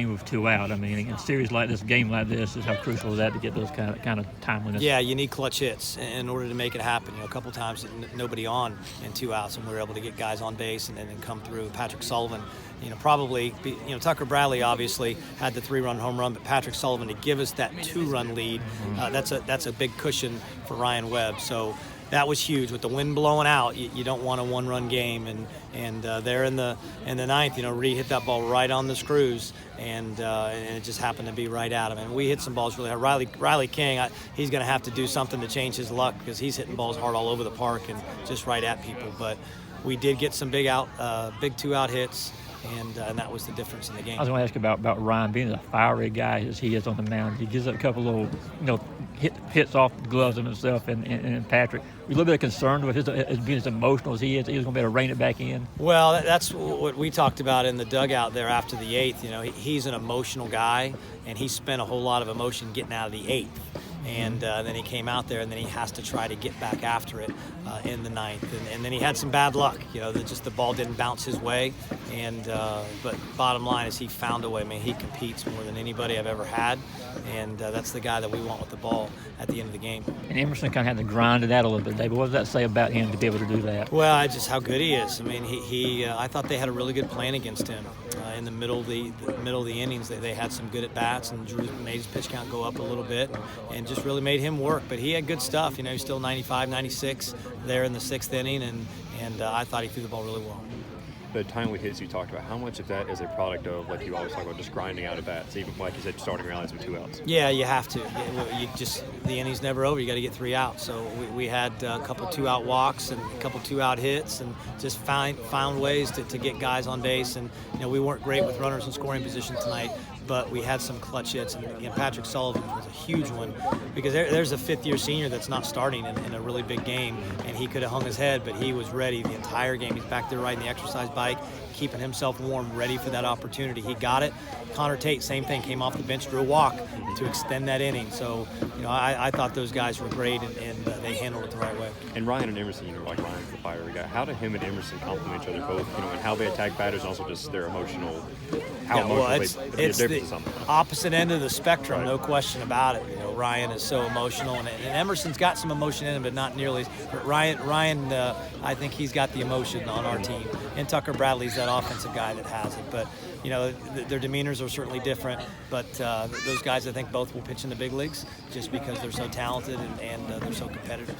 with 2 out. I mean, in a series like this, game like this, is how crucial is that to get those kind of timeliness. Yeah, you need clutch hits in order to make it happen. A couple times nobody on and 2 outs, and we were able to get guys on base and then come through. Patrick Sullivan, probably, Tucker Bradley obviously had the 3-run home run, but Patrick Sullivan to give us that 2-run lead, that's a big cushion for Ryan Webb. So that was huge. With the wind blowing out, you don't want a 1-run game, and there in the ninth, Reed hit that ball right on the screws, and it just happened to be right at him. And we hit some balls really hard. Riley King, he's going to have to do something to change his luck, because he's hitting balls hard all over the park and just right at people. But we did get some big 2-out hits. And that was the difference in the game. I was going to ask about Ryan being a fiery guy as he is on the mound. He gives up a couple little, hits off the gloves of himself and Patrick. We're a little bit concerned with his being as emotional as he is. He was going to be able to rein it back in. Well, that's what we talked about in the dugout there after the 8th. He's an emotional guy, and he spent a whole lot of emotion getting out of the 8th. And then he came out there, and then he has to try to get back after it in the 9th. And then he had some bad luck, the ball didn't bounce his way. But bottom line is he found a way. I mean, he competes more than anybody I've ever had, and that's the guy that we want with the ball at the end of the game. And Emerson kind of had to grind it out a little bit, David. What does that say about him to be able to do that? Well, just how good he is. I mean, I thought they had a really good plan against him in the middle of the innings. They had some good at bats, and Drew made his pitch count go up a little bit, and just really made him work. But he had good stuff. He's still 95, 96 there in the 6th inning, and I thought he threw the ball really well. The timely hits you talked about, how much of that is a product of, like you always talk about, just grinding out at bats, even like you said, starting rallies with 2 outs? Yeah, you have to. The inning's never over. You got to get 3 outs. So we had a couple 2-out walks and a couple 2-out hits, and just found ways to get guys on base. And we weren't great with runners in scoring position tonight, but we had some clutch hits. And Patrick Sullivan was a huge one, because there's a 5th-year senior that's not starting in a really big game, and he could have hung his head, but he was ready the entire game. He's back there riding the exercise bike, keeping himself warm, ready for that opportunity. He got it. Connor Tate, same thing, came off the bench, drew a walk to extend that inning. So, I thought those guys were great, and they handled it the right way. And Ryan and Emerson, like Ryan's the fiery guy. How do him and Emerson complement each other both, and how they attack batters, and also just their emotional, it's the opposite end of the spectrum, right. No question about it. Ryan is so emotional, and Emerson's got some emotion in him, but not nearly. But Ryan, I think he's got the emotion on our team, and Tucker Bradley's that offensive guy that has it. But their demeanors are certainly different. But those guys, I think, both will pitch in the big leagues just because they're so talented and they're so competitive.